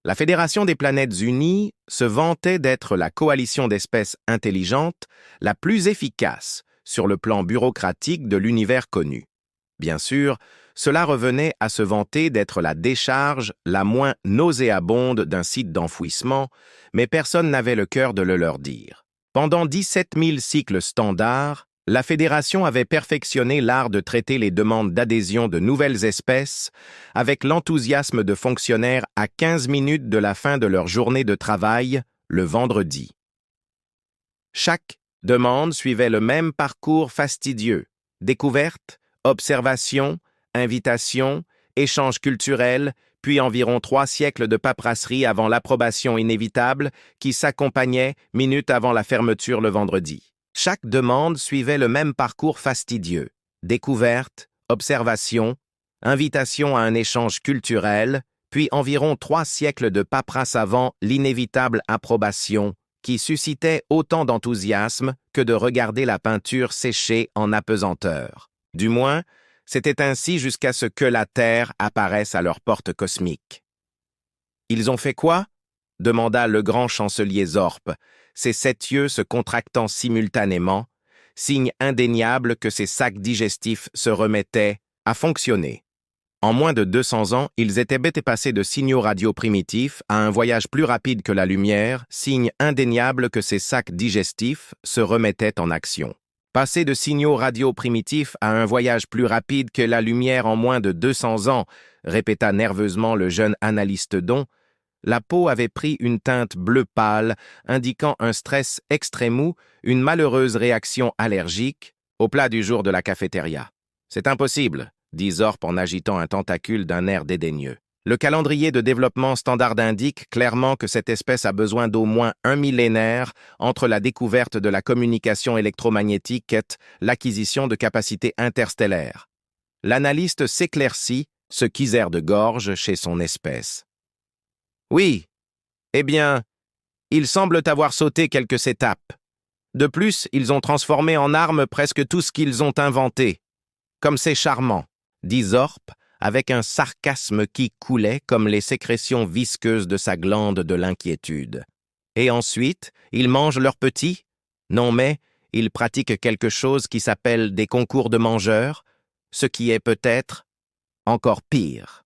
La Fédération des planètes unies se vantait d'être la coalition d'espèces intelligentes la plus efficace sur le plan bureaucratique de l'univers connu. Bien sûr, cela revenait à se vanter d'être la décharge la moins nauséabonde d'un site d'enfouissement, mais personne n'avait le cœur de le leur dire. Pendant 17 000 cycles standards, la Fédération avait perfectionné l'art de traiter les demandes d'adhésion de nouvelles espèces avec l'enthousiasme de fonctionnaires à 15 minutes de la fin de leur journée de travail, le vendredi. Chaque demande suivait le même parcours fastidieux: découverte, observation, invitation, échange culturel, puis environ 3 siècles de paperasserie avant l'approbation inévitable qui s'accompagnait minutes avant la fermeture le vendredi. Chaque demande suivait le même parcours fastidieux: découverte, observation, invitation à un échange culturel, puis environ 3 siècles de paperasse avant l'inévitable approbation, qui suscitait autant d'enthousiasme que de regarder la peinture sécher en apesanteur. Du moins, c'était ainsi jusqu'à ce que la Terre apparaisse à leur porte cosmique. « Ils ont fait quoi ?» demanda le grand chancelier Zorp, ses 7 yeux se contractant simultanément, signe indéniable que ses sacs digestifs se remettaient à fonctionner. En moins de 200 ans, ils étaient bêtes et passés de signaux radio primitifs à un voyage plus rapide que la lumière, signe indéniable que ces sacs digestifs se remettaient en action. Passer de signaux radio primitifs à un voyage plus rapide que la lumière en moins de 200 ans, répéta nerveusement le jeune analyste Don. La peau avait pris une teinte bleu pâle, indiquant un stress extrême, une malheureuse réaction allergique, au plat du jour de la cafétéria. « C'est impossible », dit Zorp en agitant un tentacule d'un air dédaigneux. Le calendrier de développement standard indique clairement que cette espèce a besoin d'au moins 1 millénaire entre la découverte de la communication électromagnétique et l'acquisition de capacités interstellaires. L'analyste s'éclaircit, se quiser de gorge chez son espèce. Oui, eh bien, ils semblent avoir sauté quelques étapes. De plus, ils ont transformé en armes presque tout ce qu'ils ont inventé. Comme c'est charmant, dit Zorp, avec un sarcasme qui coulait comme les sécrétions visqueuses de sa glande de l'inquiétude. Et ensuite, ils mangent leurs petits? Non, mais ils pratiquent quelque chose qui s'appelle des concours de mangeurs, ce qui est peut-être encore pire.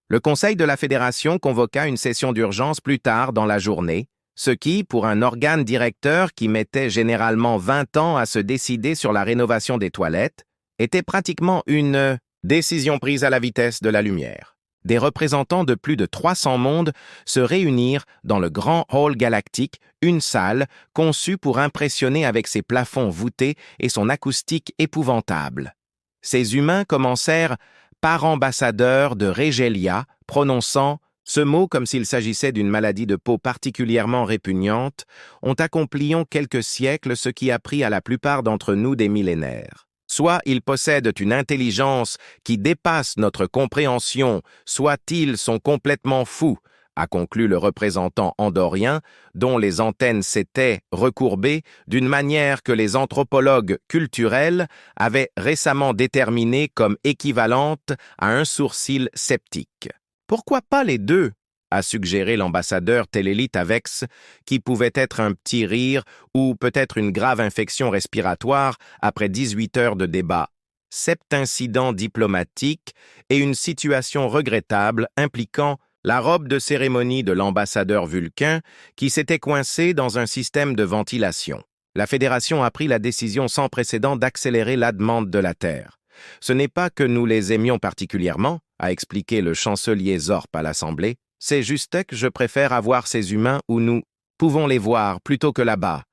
Le Conseil de la Fédération convoqua une session d'urgence plus tard dans la journée, ce qui, pour un organe directeur qui mettait généralement 20 ans à se décider sur la rénovation des toilettes, était pratiquement une décision prise à la vitesse de la lumière. Des représentants de plus de 300 mondes se réunirent dans le grand hall galactique, une salle conçue pour impressionner avec ses plafonds voûtés et son acoustique épouvantable. Ces humains commencèrent par ambassadeur de Régelia, prononçant ce mot comme s'il s'agissait d'une maladie de peau particulièrement répugnante, ont accompli en quelques siècles ce qui a pris à la plupart d'entre nous des millénaires. Soit ils possèdent une intelligence qui dépasse notre compréhension, soit ils sont complètement fous, a conclu le représentant andorien, dont les antennes s'étaient recourbées d'une manière que les anthropologues culturels avaient récemment déterminée comme équivalente à un sourcil sceptique. « Pourquoi pas les deux ?» a suggéré l'ambassadeur Télélite Avex, qui pouvait être un petit rire ou peut-être une grave infection respiratoire après 18 heures de débat. Septincident diplomatique et une situation regrettable impliquant la robe de cérémonie de l'ambassadeur Vulcain qui s'était coincée dans un système de ventilation. La Fédération a pris la décision sans précédent d'accélérer la demande de la Terre. Ce n'est pas que nous les aimions particulièrement, a expliqué le chancelier Zorp à l'Assemblée, c'est juste que je préfère avoir ces humains où nous pouvons les voir plutôt que là-bas.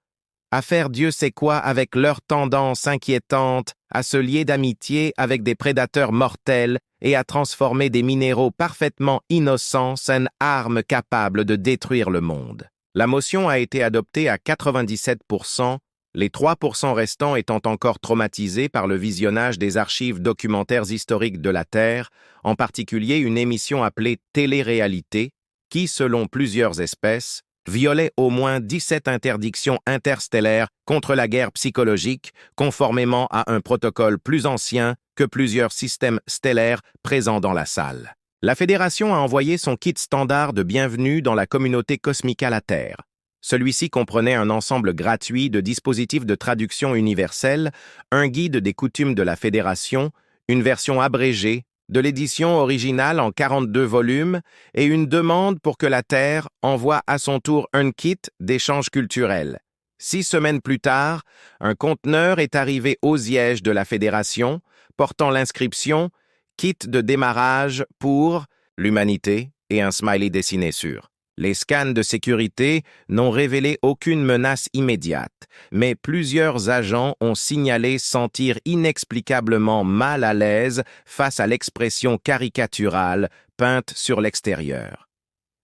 À faire Dieu sait quoi avec leur tendance inquiétante à se lier d'amitié avec des prédateurs mortels et à transformer des minéraux parfaitement innocents en armes capables de détruire le monde. La motion a été adoptée à 97%, les 3% restants étant encore traumatisés par le visionnage des archives documentaires historiques de la Terre, en particulier une émission appelée Télé-réalité, qui, selon plusieurs espèces, violait au moins 17 interdictions interstellaires contre la guerre psychologique, conformément à un protocole plus ancien que plusieurs systèmes stellaires présents dans la salle. La Fédération a envoyé son kit standard de bienvenue dans la communauté cosmique à la Terre. Celui-ci comprenait un ensemble gratuit de dispositifs de traduction universelle, un guide des coutumes de la Fédération, une version abrégée de l'édition originale en 42 volumes et une demande pour que la Terre envoie à son tour un kit d'échange culturel. 6 semaines plus tard, un conteneur est arrivé au siège de la Fédération, portant l'inscription « Kit de démarrage pour l'humanité » et un smiley dessiné sur. Les scans de sécurité n'ont révélé aucune menace immédiate, mais plusieurs agents ont signalé sentir inexplicablement mal à l'aise face à l'expression caricaturale peinte sur l'extérieur.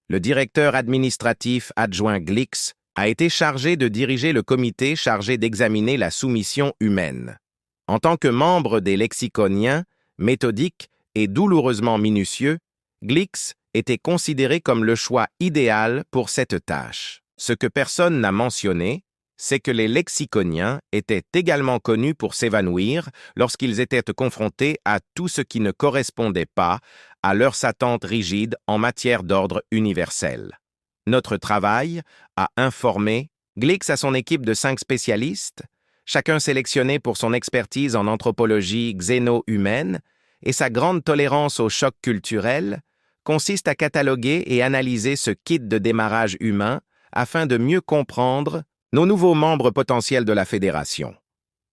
Le directeur administratif adjoint Glix a été chargé de diriger le comité chargé d'examiner la soumission humaine. En tant que membre des lexiconiens, méthodiques et douloureusement minutieux, Glix était considéré comme le choix idéal pour cette tâche. Ce que personne n'a mentionné, c'est que les lexiconiens étaient également connus pour s'évanouir lorsqu'ils étaient confrontés à tout ce qui ne correspondait pas à leurs attentes rigides en matière d'ordre universel. Notre travail a informé Glix à son équipe de 5 spécialistes, chacun sélectionné pour son expertise en anthropologie xéno-humaine et sa grande tolérance au choc culturel, consiste à cataloguer et analyser ce kit de démarrage humain afin de mieux comprendre nos nouveaux membres potentiels de la Fédération.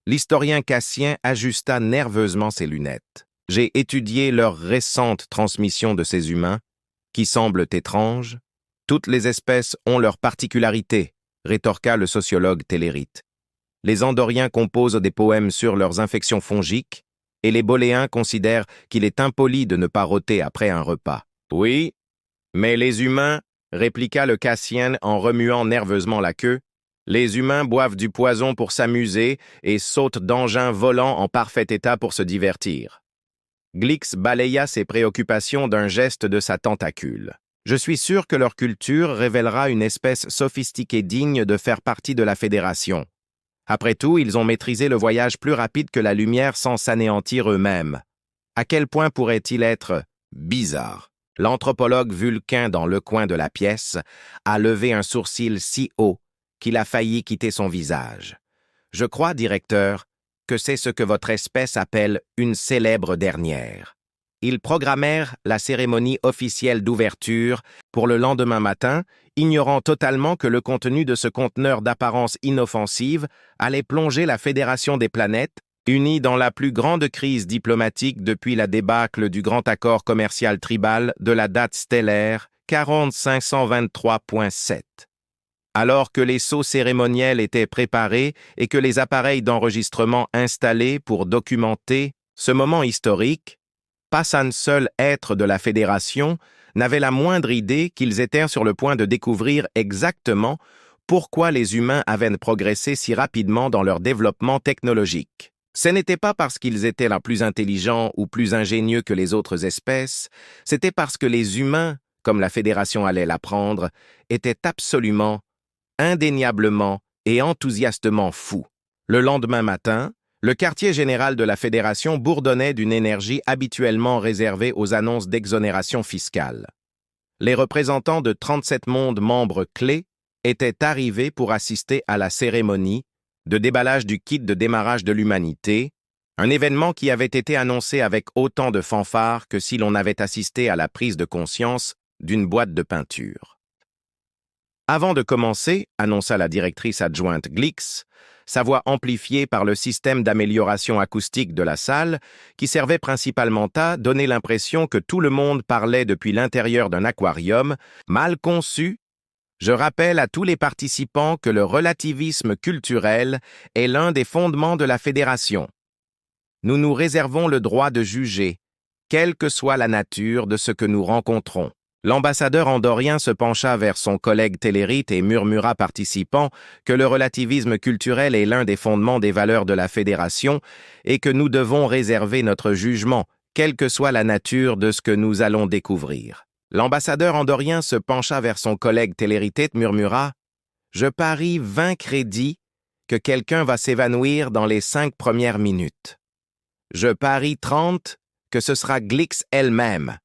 L'historien Cassien ajusta nerveusement ses lunettes. J'ai étudié leur récente transmission de ces humains, qui semblent étranges. Toutes les espèces ont leurs particularités, rétorqua le sociologue Télérite. Les Andoriens composent des poèmes sur leurs infections fongiques, et les Boléens considèrent qu'il est impoli de ne pas rôter après un repas. Oui, mais les humains, répliqua le Cassien en remuant nerveusement la queue, les humains boivent du poison pour s'amuser et sautent d'engins volants en parfait état pour se divertir. Glix balaya ses préoccupations d'un geste de sa tentacule. Je suis sûr que leur culture révélera une espèce sophistiquée digne de faire partie de la Fédération. Après tout, ils ont maîtrisé le voyage plus rapide que la lumière sans s'anéantir eux-mêmes. À quel point pourrait-il être bizarre? L'anthropologue Vulcain dans le coin de la pièce a levé un sourcil si haut qu'il a failli quitter son visage. Je crois, directeur, que c'est ce que votre espèce appelle une célèbre dernière. Ils programmèrent la cérémonie officielle d'ouverture pour le lendemain matin, ignorant totalement que le contenu de ce conteneur d'apparence inoffensive allait plonger la Fédération des planètes, unie dans la plus grande crise diplomatique depuis la débâcle du grand accord commercial tribal de la date stellaire 40523.7. Alors que les sceaux cérémoniels étaient préparés et que les appareils d'enregistrement installés pour documenter ce moment historique, pas un seul être de la Fédération n'avait la moindre idée qu'ils étaient sur le point de découvrir exactement pourquoi les humains avaient progressé si rapidement dans leur développement technologique. Ce n'était pas parce qu'ils étaient la plus intelligents ou plus ingénieux que les autres espèces, c'était parce que les humains, comme la Fédération allait l'apprendre, étaient absolument, indéniablement et enthousiastement fous. Le lendemain matin, le quartier général de la Fédération bourdonnait d'une énergie habituellement réservée aux annonces d'exonération fiscale. Les représentants de 37 mondes membres clés étaient arrivés pour assister à la cérémonie de déballage du kit de démarrage de l'humanité, un événement qui avait été annoncé avec autant de fanfare que si l'on avait assisté à la prise de conscience d'une boîte de peinture. Avant de commencer, annonça la directrice adjointe Glix, sa voix amplifiée par le système d'amélioration acoustique de la salle, qui servait principalement à donner l'impression que tout le monde parlait depuis l'intérieur d'un aquarium, mal conçu. Je rappelle à tous les participants que le relativisme culturel est l'un des fondements de la Fédération. Nous nous réservons le droit de juger, quelle que soit la nature de ce que nous rencontrons. L'ambassadeur andorien se pencha vers son collègue Télérite et murmura participant que le relativisme culturel est l'un des fondements des valeurs de la Fédération et que nous devons réserver notre jugement, quelle que soit la nature de ce que nous allons découvrir. L'ambassadeur andorien se pencha vers son collègue Télérite et murmura « Je parie 20 crédits que quelqu'un va s'évanouir dans les 5 premières minutes. Je parie 30 que ce sera Glix elle-même.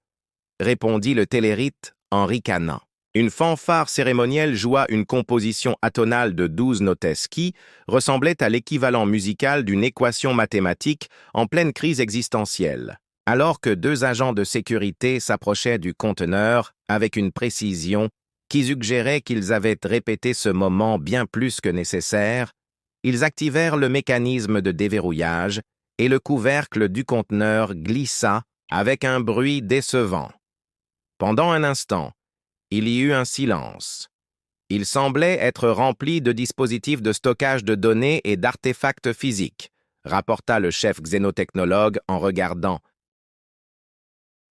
répondit le Tellérite en ricanant. Une fanfare cérémonielle joua une composition atonale de 12 notesses qui ressemblait à l'équivalent musical d'une équation mathématique en pleine crise existentielle. Alors que deux agents de sécurité s'approchaient du conteneur avec une précision qui suggérait qu'ils avaient répété ce moment bien plus que nécessaire, ils activèrent le mécanisme de déverrouillage et le couvercle du conteneur glissa avec un bruit décevant. Pendant un instant, il y eut un silence. Il semblait être rempli de dispositifs de stockage de données et d'artefacts physiques, rapporta le chef xénotechnologue en regardant.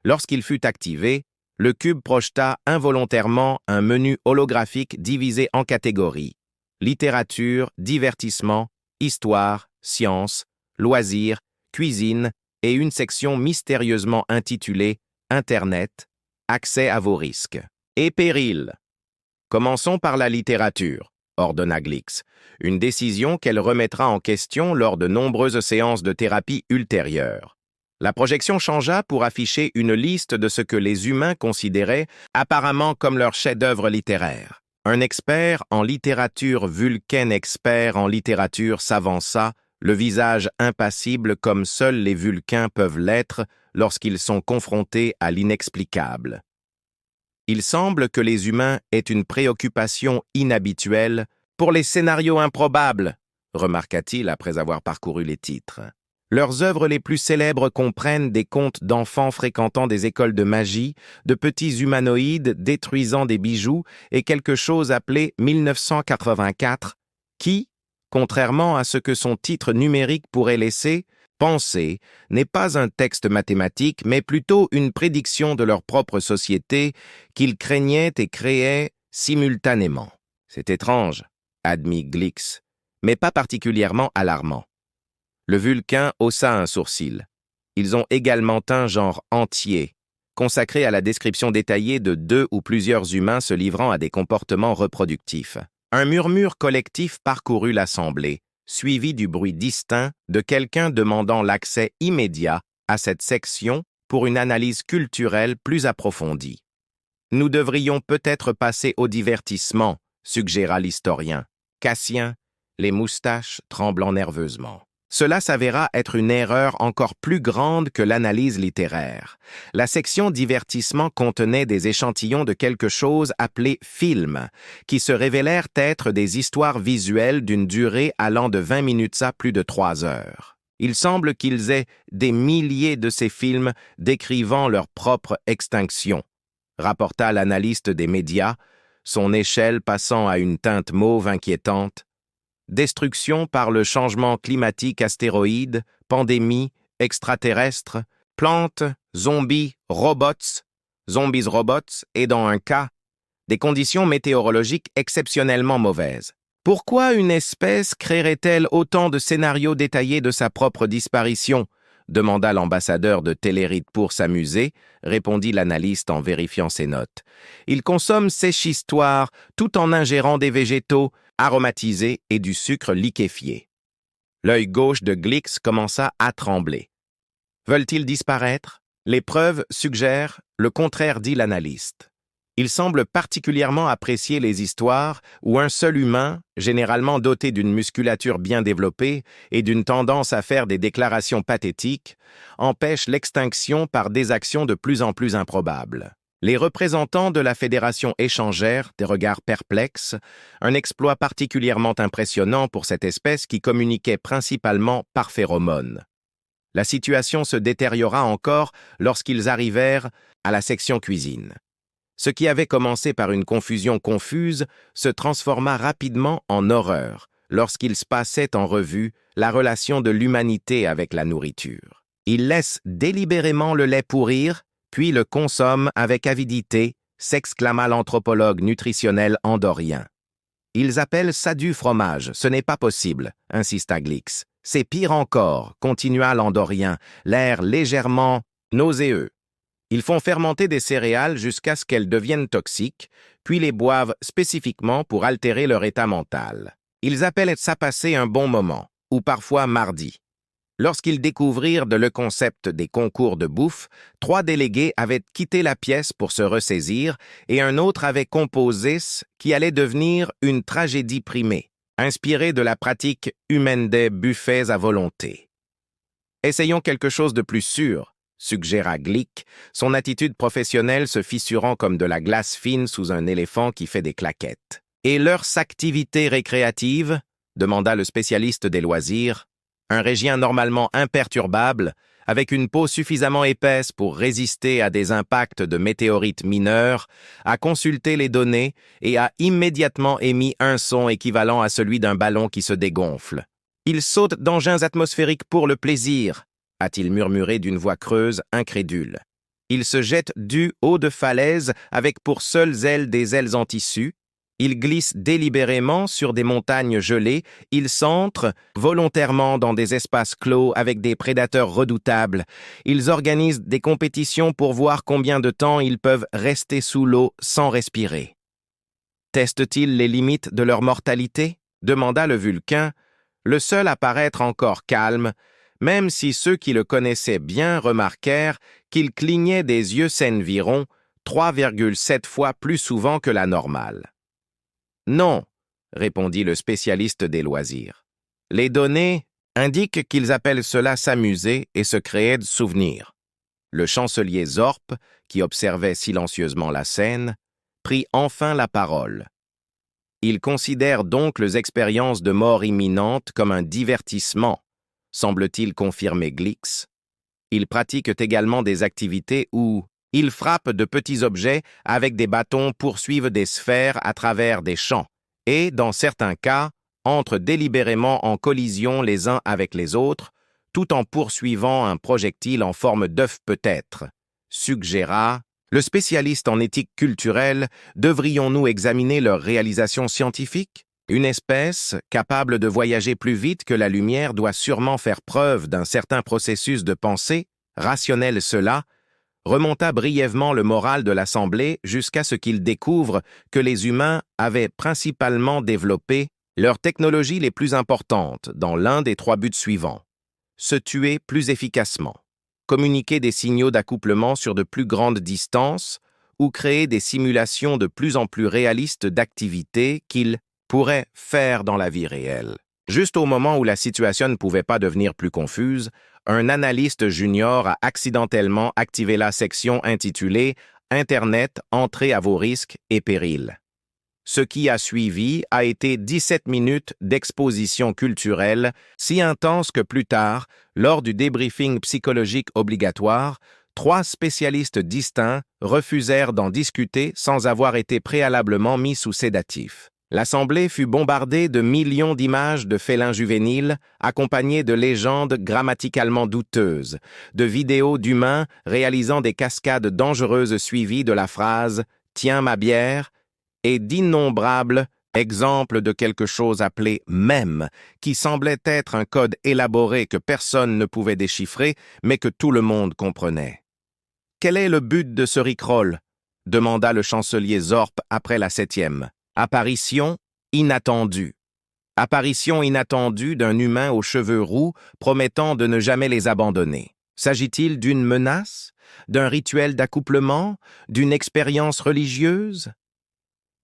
Lorsqu'il fut activé, le cube projeta involontairement un menu holographique divisé en catégories: littérature, divertissement, histoire, sciences, loisirs, cuisine et une section mystérieusement intitulée Internet, accès à vos risques et périls. Commençons par la littérature, ordonna Glix, une décision qu'elle remettra en question lors de nombreuses séances de thérapie ultérieures. La projection changea pour afficher une liste de ce que les humains considéraient apparemment comme leur chef-d'œuvre littéraire. Un expert en littérature vulcaine expert en littérature s'avança, le visage impassible comme seuls les Vulcains peuvent l'être lorsqu'ils sont confrontés à l'inexplicable. Il semble que les humains aient une préoccupation inhabituelle pour les scénarios improbables, remarqua-t-il après avoir parcouru les titres. Leurs œuvres les plus célèbres comprennent des contes d'enfants fréquentant des écoles de magie, de petits humanoïdes détruisant des bijoux et quelque chose appelé 1984, qui, contrairement à ce que son titre numérique pourrait laisser penser, n'est pas un texte mathématique, mais plutôt une prédiction de leur propre société qu'ils craignaient et créaient simultanément. C'est étrange, admit Glix, mais pas particulièrement alarmant. Le Vulcain haussa un sourcil. Ils ont également un genre entier, consacré à la description détaillée de deux ou plusieurs humains se livrant à des comportements reproductifs. Un murmure collectif parcourut l'assemblée, suivi du bruit distinct de quelqu'un demandant l'accès immédiat à cette section pour une analyse culturelle plus approfondie. Nous devrions peut-être passer au divertissement, suggéra l'historien. Cassien, les moustaches tremblant nerveusement. Cela s'avéra être une erreur encore plus grande que l'analyse littéraire. La section divertissement contenait des échantillons de quelque chose appelé film, qui se révélèrent être des histoires visuelles d'une durée allant de 20 minutes à plus de 3 heures. Il semble qu'ils aient des milliers de ces films décrivant leur propre extinction, rapporta l'analyste des médias, son échelle passant à une teinte mauve inquiétante. Destruction par le changement climatique, astéroïdes, pandémie, extraterrestres, plantes, zombies, robots et dans un cas, des conditions météorologiques exceptionnellement mauvaises. Pourquoi une espèce créerait-elle autant de scénarios détaillés de sa propre disparition ? Demanda l'ambassadeur de Tellérite pour s'amuser, répondit l'analyste en vérifiant ses notes. Il consomme sèche-histoire tout en ingérant des végétaux aromatisés et du sucre liquéfié. L'œil gauche de Glix commença à trembler. Veulent-ils disparaître? Les preuves suggèrent le contraire, dit l'analyste. Il semble particulièrement apprécier les histoires où un seul humain, généralement doté d'une musculature bien développée et d'une tendance à faire des déclarations pathétiques, empêche l'extinction par des actions de plus en plus improbables. Les représentants de la Fédération échangèrent des regards perplexes, un exploit particulièrement impressionnant pour cette espèce qui communiquait principalement par phéromones. La situation se détériora encore lorsqu'ils arrivèrent à la section cuisine. Ce qui avait commencé par une confusion confuse se transforma rapidement en horreur lorsqu'ils passaient en revue la relation de l'humanité avec la nourriture. Ils laissent délibérément le lait pourrir, puis le consomment avec avidité, s'exclama l'anthropologue nutritionnel andorien. Ils appellent ça du fromage, ce n'est pas possible, insista Glix. C'est pire encore, continua l'andorien, l'air légèrement nauséeux. Ils font fermenter des céréales jusqu'à ce qu'elles deviennent toxiques, puis les boivent spécifiquement pour altérer leur état mental. Ils appellent ça passer un bon moment, ou parfois mardi. Lorsqu'ils découvrirent le concept des concours de bouffe, 3 délégués avaient quitté la pièce pour se ressaisir et un autre avait composé ce qui allait devenir une tragédie primée, inspirée de la pratique humaine des buffets à volonté. Essayons quelque chose de plus sûr, suggéra Glick, son attitude professionnelle se fissurant comme de la glace fine sous un éléphant qui fait des claquettes. Et leurs activités récréatives? Demanda le spécialiste des loisirs. Un régien normalement imperturbable, avec une peau suffisamment épaisse pour résister à des impacts de météorites mineurs, a consulté les données et a immédiatement émis un son équivalent à celui d'un ballon qui se dégonfle. Il saute d'engins atmosphériques pour le plaisir, a-t-il murmuré d'une voix creuse, incrédule. Il se jette du haut de falaise avec pour seules ailes des ailes en tissu. Il glisse délibérément sur des montagnes gelées, il s'entre volontairement dans des espaces clos avec des prédateurs redoutables. Ils organisent des compétitions pour voir combien de temps ils peuvent rester sous l'eau sans respirer. Testent-ils les limites de leur mortalité? Demanda le Vulcain, le seul à paraître encore calme, même si ceux qui le connaissaient bien remarquèrent qu'il clignait des yeux s'environ 3,7 fois plus souvent que la normale. Non, répondit le spécialiste des loisirs. Les données indiquent qu'ils appellent cela s'amuser et se créer de souvenirs. Le chancelier Zorp, qui observait silencieusement la scène, prit enfin la parole. Il considère donc les expériences de mort imminente comme un divertissement, semble-t-il confirmer Glix. Ils pratiquent également des activités où ils frappent de petits objets avec des bâtons, poursuivent des sphères à travers des champs et, dans certains cas, entrent délibérément en collision les uns avec les autres, tout en poursuivant un projectile en forme d'œuf peut-être. Suggéra, le spécialiste en éthique culturelle, devrions-nous examiner leur réalisation scientifique? Une espèce capable de voyager plus vite que la lumière doit sûrement faire preuve d'un certain processus de pensée, rationnel cela, remonta brièvement le moral de l'Assemblée jusqu'à ce qu'il découvre que les humains avaient principalement développé leurs technologies les plus importantes dans l'un des 3 buts suivants. Se tuer plus efficacement, communiquer des signaux d'accouplement sur de plus grandes distances ou créer des simulations de plus en plus réalistes d'activités qu'ils pourraient faire dans la vie réelle. Juste au moment où la situation ne pouvait pas devenir plus confuse, un analyste junior a accidentellement activé la section intitulée « Internet, entrée à vos risques et périls ». Ce qui a suivi a été 17 minutes d'exposition culturelle, si intense que plus tard, lors du débriefing psychologique obligatoire, 3 spécialistes distincts refusèrent d'en discuter sans avoir été préalablement mis sous sédatif. L'Assemblée fut bombardée de millions d'images de félins juvéniles, accompagnées de légendes grammaticalement douteuses, de vidéos d'humains réalisant des cascades dangereuses suivies de la phrase « Tiens ma bière » et d'innombrables exemples de quelque chose appelé « mème » qui semblait être un code élaboré que personne ne pouvait déchiffrer, mais que tout le monde comprenait. « Quel est le but de ce rickroll » demanda le chancelier Zorp après la 7e. Apparition inattendue. Apparition inattendue d'un humain aux cheveux roux promettant de ne jamais les abandonner. S'agit-il d'une menace, d'un rituel d'accouplement, d'une expérience religieuse?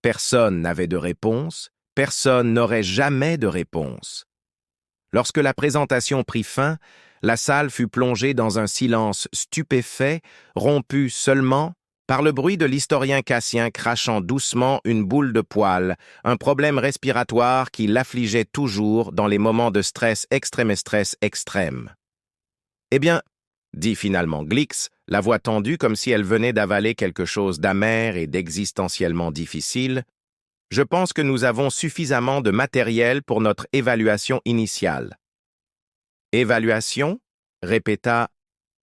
Personne n'avait de réponse, personne n'aurait jamais de réponse. Lorsque la présentation prit fin, la salle fut plongée dans un silence stupéfait, rompu seulement par le bruit de l'historien Cassien crachant doucement une boule de poil, un problème respiratoire qui l'affligeait toujours dans les moments de stress extrême. Eh bien, dit finalement Glix, la voix tendue comme si elle venait d'avaler quelque chose d'amer et d'existentiellement difficile, je pense que nous avons suffisamment de matériel pour notre évaluation initiale. Évaluation? Répéta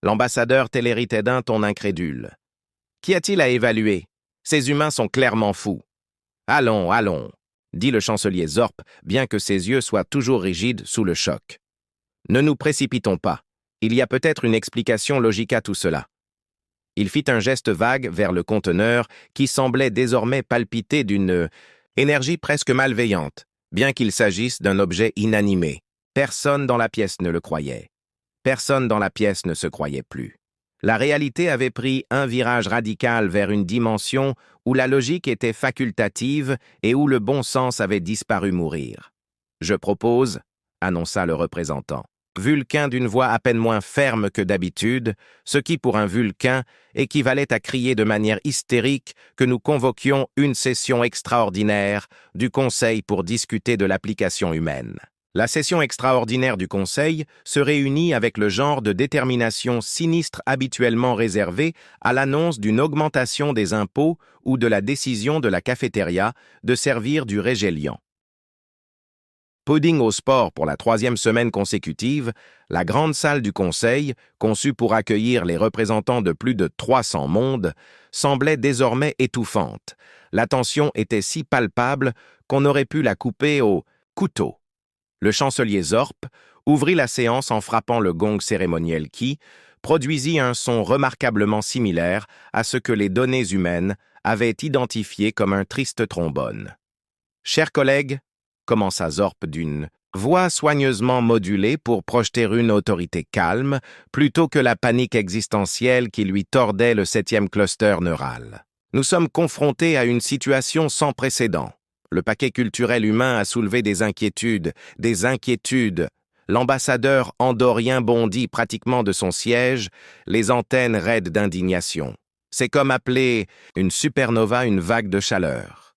l'ambassadeur téléritédin ton incrédule. Qu'y a-t-il à évaluer? Ces humains sont clairement fous. Allons, allons, dit le chancelier Zorp, bien que ses yeux soient toujours rigides sous le choc. Ne nous précipitons pas. Il y a peut-être une explication logique à tout cela. Il fit un geste vague vers le conteneur qui semblait désormais palpiter d'une énergie presque malveillante, bien qu'il s'agisse d'un objet inanimé. Personne dans la pièce ne le croyait. Personne dans la pièce ne se croyait plus. La réalité avait pris un virage radical vers une dimension où la logique était facultative et où le bon sens avait disparu mourir. « Je propose », annonça le représentant. Vulcain d'une voix à peine moins ferme que d'habitude, ce qui, pour un Vulcain, équivalait à crier de manière hystérique que nous convoquions une session extraordinaire du Conseil pour discuter de l'application humaine. La session extraordinaire du Conseil se réunit avec le genre de détermination sinistre habituellement réservé à l'annonce d'une augmentation des impôts ou de la décision de la cafétéria de servir du régéliant. Pudding au sport pour la 3e semaine consécutive, la grande salle du Conseil, conçue pour accueillir les représentants de plus de 300 mondes, semblait désormais étouffante. La tension était si palpable qu'on aurait pu la couper au couteau. Le chancelier Zorp ouvrit la séance en frappant le gong cérémoniel qui produisit un son remarquablement similaire à ce que les données humaines avaient identifié comme un triste trombone. « Chers collègues, » commença Zorp d'une voix soigneusement modulée pour projeter une autorité calme plutôt que la panique existentielle qui lui tordait le 7e cluster neural. « Nous sommes confrontés à une situation sans précédent. Le paquet culturel humain a soulevé des inquiétudes. L'ambassadeur andorien bondit pratiquement de son siège, les antennes raides d'indignation. C'est comme appeler une supernova une vague de chaleur.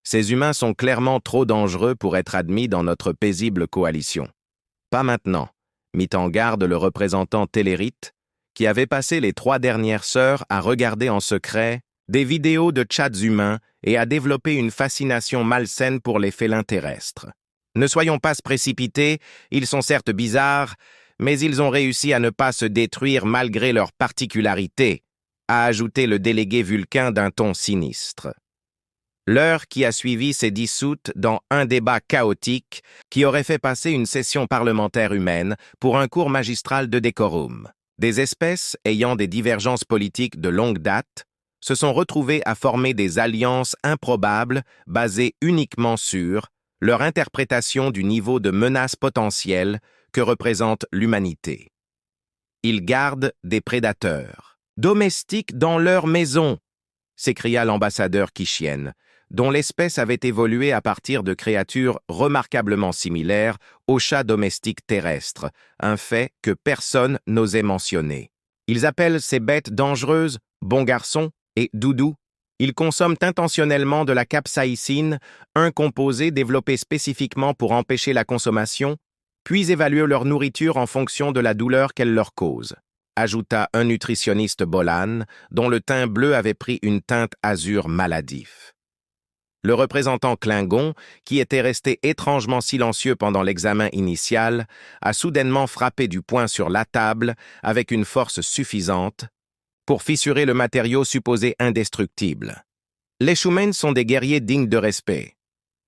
Ces humains sont clairement trop dangereux pour être admis dans notre paisible coalition. Pas maintenant, mit en garde le représentant Télérite, qui avait passé les 3 dernières heures à regarder en secret des vidéos de chats humains et à développer une fascination malsaine pour les félins terrestres. Ne soyons pas précipités, ils sont certes bizarres, mais ils ont réussi à ne pas se détruire malgré leurs particularités, a ajouté le délégué Vulcain d'un ton sinistre. L'heure qui a suivi s'est dissoute dans un débat chaotique qui aurait fait passer une session parlementaire humaine pour un cours magistral de décorum. Des espèces ayant des divergences politiques de longue date se sont retrouvées à former des alliances improbables basées uniquement sur leur interprétation du niveau de menace potentielle que représente l'humanité. Ils gardent des prédateurs domestiques dans leur maison, s'écria l'ambassadeur Kishienne, dont l'espèce avait évolué à partir de créatures remarquablement similaires aux chats domestiques terrestres, un fait que personne n'osait mentionner. Ils appellent ces bêtes dangereuses « bons garçons » et « doudou ». Ils consomment intentionnellement de la capsaïcine, un composé développé spécifiquement pour empêcher la consommation, puis évaluent leur nourriture en fonction de la douleur qu'elle leur cause, ajouta un nutritionniste Bolan, dont le teint bleu avait pris une teinte azur maladif. Le représentant Klingon, qui était resté étrangement silencieux pendant l'examen initial, a soudainement frappé du poing sur la table avec une force suffisante pour fissurer le matériau supposé indestructible. Les Shumens sont des guerriers dignes de respect.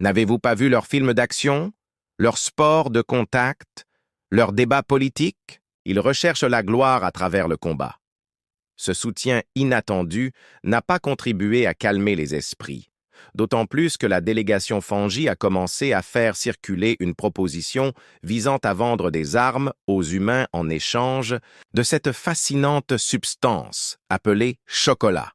N'avez-vous pas vu leurs films d'action, leurs sports de contact, leurs débats politiques? Ils recherchent la gloire à travers le combat. Ce soutien inattendu n'a pas contribué à calmer les esprits, d'autant plus que la délégation Fangi a commencé à faire circuler une proposition visant à vendre des armes aux humains en échange de cette fascinante substance appelée chocolat,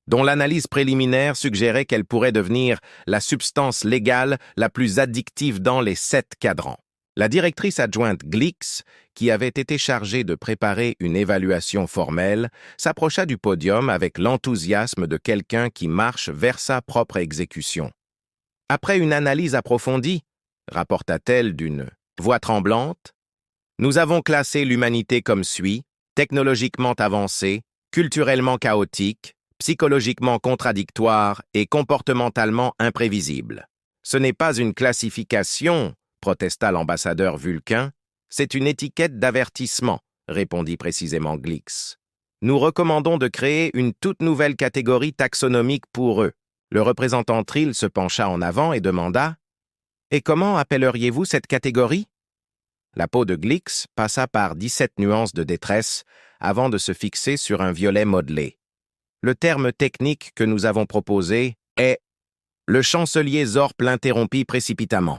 dont l'analyse préliminaire suggérait qu'elle pourrait devenir la substance légale la plus addictive dans les 7 cadrans. La directrice adjointe Glix, qui avait été chargée de préparer une évaluation formelle, s'approcha du podium avec l'enthousiasme de quelqu'un qui marche vers sa propre exécution. « Après une analyse approfondie, » rapporta-t-elle d'une voix tremblante, « nous avons classé l'humanité comme suit, technologiquement avancée, culturellement chaotique, psychologiquement contradictoire et comportementalement imprévisible. Ce n'est pas une classification, protesta l'ambassadeur Vulcain. C'est une étiquette d'avertissement, répondit précisément Glix. Nous recommandons de créer une toute nouvelle catégorie taxonomique pour eux. Le représentant Trill se pencha en avant et demanda « Et comment appelleriez-vous cette catégorie ?» La peau de Glix passa par 17 nuances de détresse avant de se fixer sur un violet modelé. Le terme technique que nous avons proposé est... Le chancelier Zorp l'interrompit précipitamment.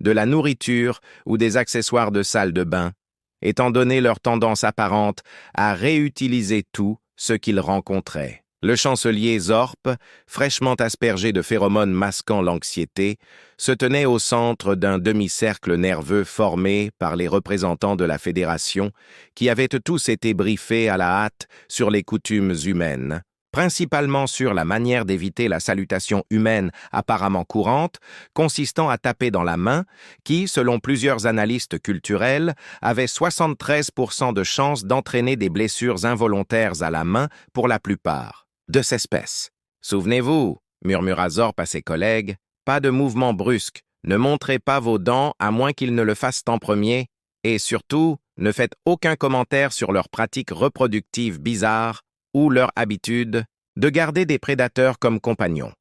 de la nourriture ou des accessoires de salle de bain, étant donné leur tendance apparente à réutiliser tout ce qu'ils rencontraient. Le chancelier Zorp, fraîchement aspergé de phéromones masquant l'anxiété, se tenait au centre d'un demi-cercle nerveux formé par les représentants de la Fédération qui avaient tous été briefés à la hâte sur les coutumes humaines, principalement sur la manière d'éviter la salutation humaine apparemment courante, consistant à taper dans la main, qui, selon plusieurs analystes culturels, avait 73% de chances d'entraîner des blessures involontaires à la main pour la plupart de cette espèce. « Souvenez-vous, murmura Zorp à ses collègues, pas de mouvement brusque, ne montrez pas vos dents à moins qu'ils ne le fassent en premier, et surtout, ne faites aucun commentaire sur leurs pratiques reproductives bizarres ou leur habitude de garder des prédateurs comme compagnons. »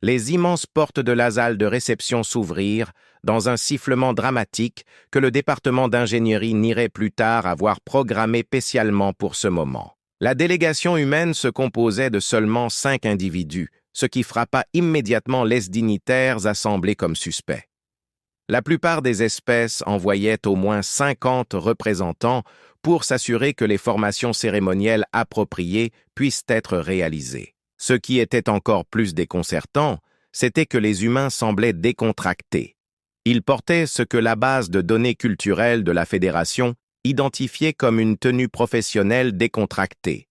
Les immenses portes de la salle de réception s'ouvrirent dans un sifflement dramatique que le département d'ingénierie n'irait plus tard avoir programmé spécialement pour ce moment. La délégation humaine se composait de seulement 5 individus, ce qui frappa immédiatement les dignitaires assemblés comme suspects. La plupart des espèces envoyaient au moins 50 représentants pour s'assurer que les formations cérémonielles appropriées puissent être réalisées. Ce qui était encore plus déconcertant, c'était que les humains semblaient décontractés. Ils portaient ce que la base de données culturelles de la Fédération identifiait comme une tenue professionnelle décontractée,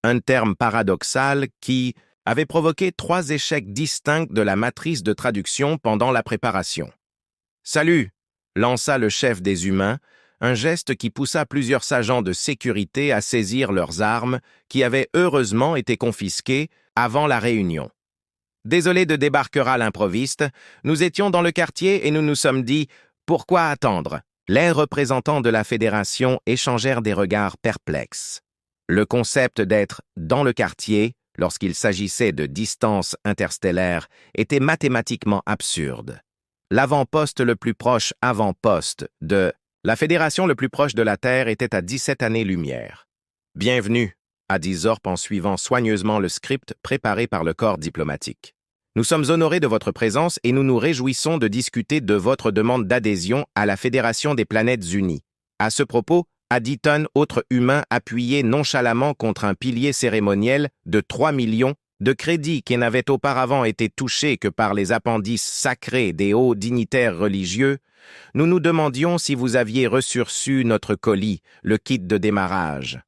un terme paradoxal qui avait provoqué 3 échecs distincts de la matrice de traduction pendant la préparation. « Salut !» lança le chef des humains, un geste qui poussa plusieurs agents de sécurité à saisir leurs armes qui avaient heureusement été confisquées avant la réunion. « Désolé de débarquer à l'improviste, nous étions dans le quartier et nous nous sommes dit « Pourquoi attendre ?» Les représentants de la Fédération échangèrent des regards perplexes. Le concept d'être « dans le quartier » lorsqu'il s'agissait de distances interstellaires était mathématiquement absurde. L'avant-poste le plus proche avant-poste de la Fédération le plus proche de la Terre était à 17 années-lumière. « Bienvenue », a dit Zorp en suivant soigneusement le script préparé par le corps diplomatique. « Nous sommes honorés de votre présence et nous nous réjouissons de discuter de votre demande d'adhésion à la Fédération des Planètes Unies. » À ce propos, a dit un autre humain appuyé nonchalamment contre un pilier cérémoniel de 3 millions de crédits qui n'avaient auparavant été touchés que par les appendices sacrés des hauts dignitaires religieux. Nous nous demandions si vous aviez reçu notre colis, le kit de démarrage.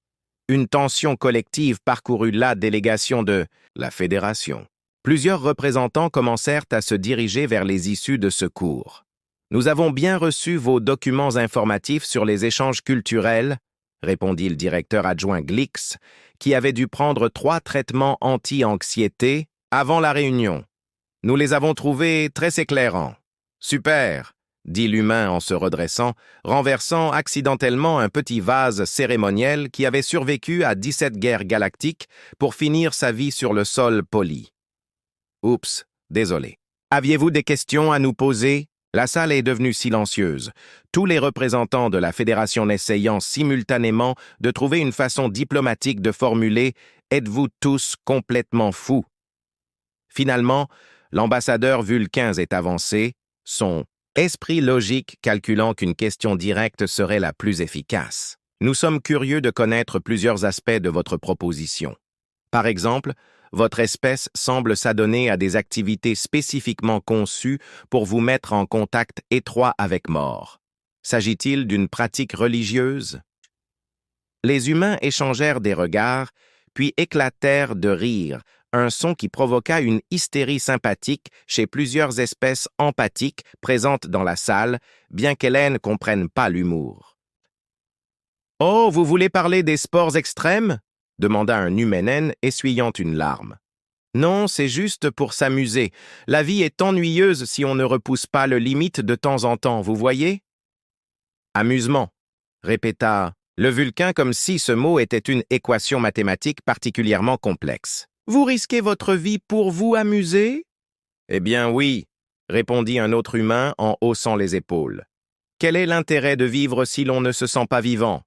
Une tension collective parcourut la délégation de la Fédération. Plusieurs représentants commencèrent à se diriger vers les issues de ce cours. « Nous avons bien reçu vos documents informatifs sur les échanges culturels, » répondit le directeur adjoint Glix, qui avait dû prendre 3 traitements anti-anxiété avant la réunion. « Nous les avons trouvés très éclairants. »« Super !» dit l'humain en se redressant, renversant accidentellement un petit vase cérémoniel qui avait survécu à 17 guerres galactiques pour finir sa vie sur le sol poli. « Oups, désolé. Aviez-vous des questions à nous poser ?» La salle est devenue silencieuse, tous les représentants de la Fédération essayant simultanément de trouver une façon diplomatique de formuler « Êtes-vous tous complètement fous ?» Finalement, l'ambassadeur Vulcain est avancé, son esprit logique calculant qu'une question directe serait la plus efficace. Nous sommes curieux de connaître plusieurs aspects de votre proposition. Par exemple, votre espèce semble s'adonner à des activités spécifiquement conçues pour vous mettre en contact étroit avec mort. S'agit-il d'une pratique religieuse? Les humains échangèrent des regards, puis éclatèrent de rire, un son qui provoqua une hystérie sympathique chez plusieurs espèces empathiques présentes dans la salle, bien qu'elles ne comprennent pas l'humour. « Oh, vous voulez parler des sports extrêmes ?» demanda un humainen, essuyant une larme. « Non, c'est juste pour s'amuser. La vie est ennuyeuse si on ne repousse pas le limite de temps en temps, vous voyez ?»« Amusement », répéta le Vulcain comme si ce mot était une équation mathématique particulièrement complexe. « Vous risquez votre vie pour vous amuser ?»« Eh bien oui », répondit un autre humain en haussant les épaules. « Quel est l'intérêt de vivre si l'on ne se sent pas vivant ?»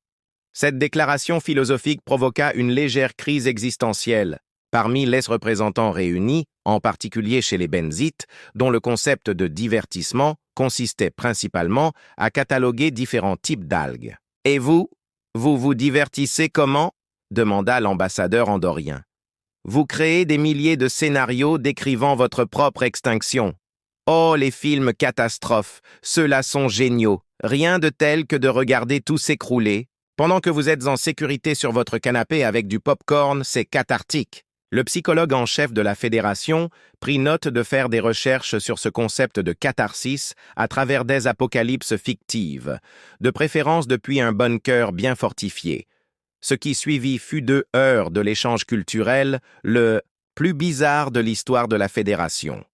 Cette déclaration philosophique provoqua une légère crise existentielle parmi les représentants réunis, en particulier chez les Benzites, dont le concept de divertissement consistait principalement à cataloguer différents types d'algues. « Et vous vous divertissez comment ?» demanda l'ambassadeur andorrien. « Vous créez des milliers de scénarios décrivant votre propre extinction. Oh, les films catastrophes, ceux-là sont géniaux. Rien de tel que de regarder tout s'écrouler. Pendant que vous êtes en sécurité sur votre canapé avec du pop-corn, c'est cathartique. » Le psychologue en chef de la fédération prit note de faire des recherches sur ce concept de catharsis à travers des apocalypses fictives, de préférence depuis un bunker bien fortifié. Ce qui suivit fut 2 heures de l'échange culturel, le plus bizarre de l'histoire de la fédération.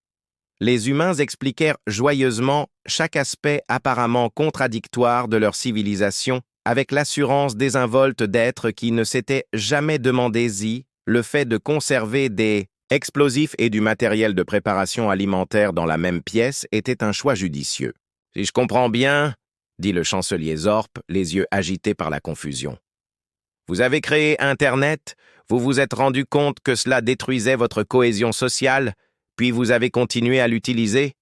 Les humains expliquèrent joyeusement chaque aspect apparemment contradictoire de leur civilisation avec l'assurance désinvolte d'êtres qui ne s'étaient jamais demandé si le fait de conserver des explosifs et du matériel de préparation alimentaire dans la même pièce était un choix judicieux. « Si je comprends bien, » dit le chancelier Zorp, les yeux agités par la confusion. « Vous avez créé Internet, vous vous êtes rendu compte que cela détruisait votre cohésion sociale, puis vous avez continué à l'utiliser ?»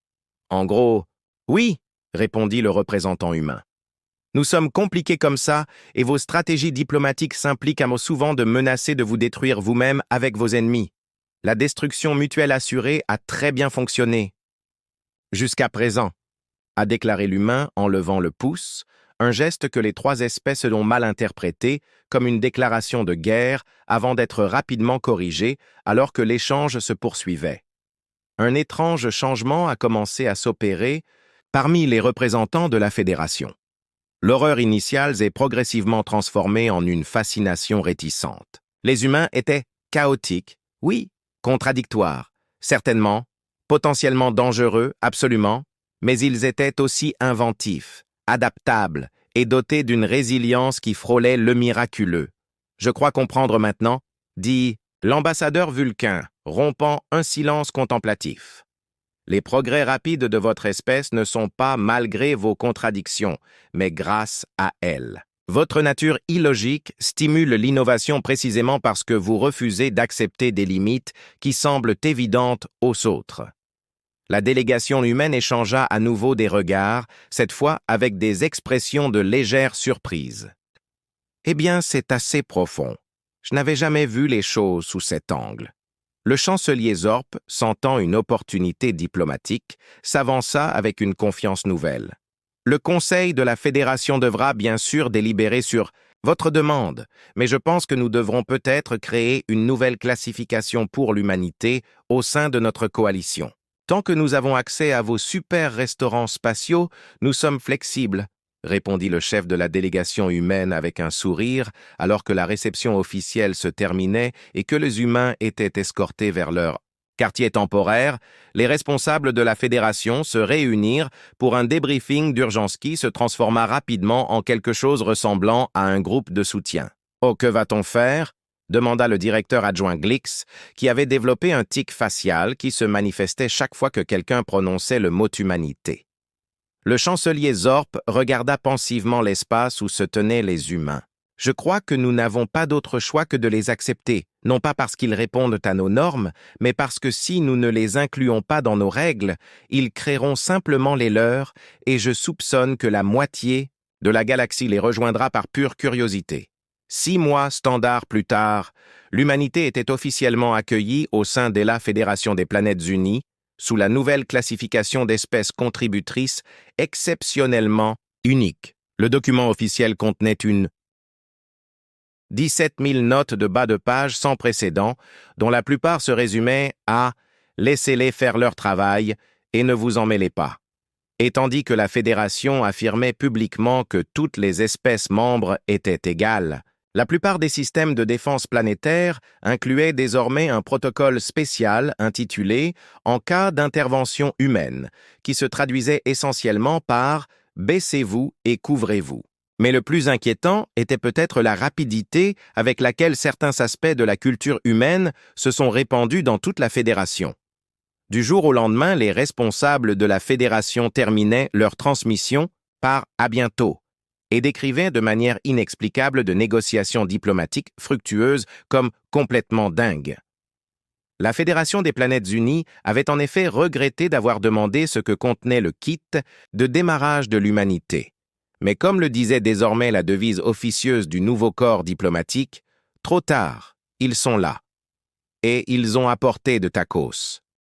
« En gros, oui, » répondit le représentant humain. « Nous sommes compliqués comme ça, et vos stratégies diplomatiques s'impliquent souvent de menacer de vous détruire vous-même avec vos ennemis. La destruction mutuelle assurée a très bien fonctionné. Jusqu'à présent, » a déclaré l'humain en levant le pouce, un geste que les 3 espèces l'ont mal interprété comme une déclaration de guerre avant d'être rapidement corrigé alors que l'échange se poursuivait. Un étrange changement a commencé à s'opérer parmi les représentants de la fédération. L'horreur initiale est progressivement transformée en une fascination réticente. Les humains étaient chaotiques, oui, contradictoires, certainement, potentiellement dangereux, absolument, mais ils étaient aussi inventifs, adaptables et dotés d'une résilience qui frôlait le miraculeux. « Je crois comprendre maintenant, » dit l'ambassadeur Vulcain, rompant un silence contemplatif. Les progrès rapides de votre espèce ne sont pas malgré vos contradictions, mais grâce à elles. Votre nature illogique stimule l'innovation précisément parce que vous refusez d'accepter des limites qui semblent évidentes aux autres. La délégation humaine échangea à nouveau des regards, cette fois avec des expressions de légère surprise. « Eh bien, c'est assez profond. Je n'avais jamais vu les choses sous cet angle. » Le chancelier Zorp, sentant une opportunité diplomatique, s'avança avec une confiance nouvelle. « Le Conseil de la Fédération devra bien sûr délibérer sur votre demande, mais je pense que nous devrons peut-être créer une nouvelle classification pour l'humanité au sein de notre coalition. Tant que nous avons accès à vos super restaurants spatiaux, nous sommes flexibles. » répondit le chef de la délégation humaine avec un sourire, alors que la réception officielle se terminait et que les humains étaient escortés vers leur quartier temporaire. Les responsables de la fédération se réunirent pour un débriefing d'urgence qui se transforma rapidement en quelque chose ressemblant à un groupe de soutien. « Oh, que va-t-on faire ?» demanda le directeur adjoint Glix, qui avait développé un tic facial qui se manifestait chaque fois que quelqu'un prononçait le mot « humanité ». Le chancelier Zorp regarda pensivement l'espace où se tenaient les humains. « Je crois que nous n'avons pas d'autre choix que de les accepter, non pas parce qu'ils répondent à nos normes, mais parce que si nous ne les incluons pas dans nos règles, ils créeront simplement les leurs, et je soupçonne que la moitié de la galaxie les rejoindra par pure curiosité. » 6 mois standards plus tard, l'humanité était officiellement accueillie au sein de la Fédération des Planètes Unies, sous la nouvelle classification d'espèces contributrices exceptionnellement unique. Le document officiel contenait une 17 000 notes de bas de page sans précédent, dont la plupart se résumaient à « laissez-les faire leur travail et ne vous en mêlez pas ». Et tandis que la Fédération affirmait publiquement que toutes les espèces membres étaient égales, la plupart des systèmes de défense planétaire incluaient désormais un protocole spécial intitulé « En cas d'intervention humaine », qui se traduisait essentiellement par « Baissez-vous et couvrez-vous ». Mais le plus inquiétant était peut-être la rapidité avec laquelle certains aspects de la culture humaine se sont répandus dans toute la Fédération. Du jour au lendemain, les responsables de la Fédération terminaient leur transmission par « à bientôt » et décrivaient de manière inexplicable de négociations diplomatiques fructueuses comme complètement dingues. La Fédération des Planètes Unies avait en effet regretté d'avoir demandé ce que contenait le kit de démarrage de l'humanité. Mais comme le disait désormais la devise officieuse du nouveau corps diplomatique, trop tard, ils sont là. Et ils ont apporté de tacos.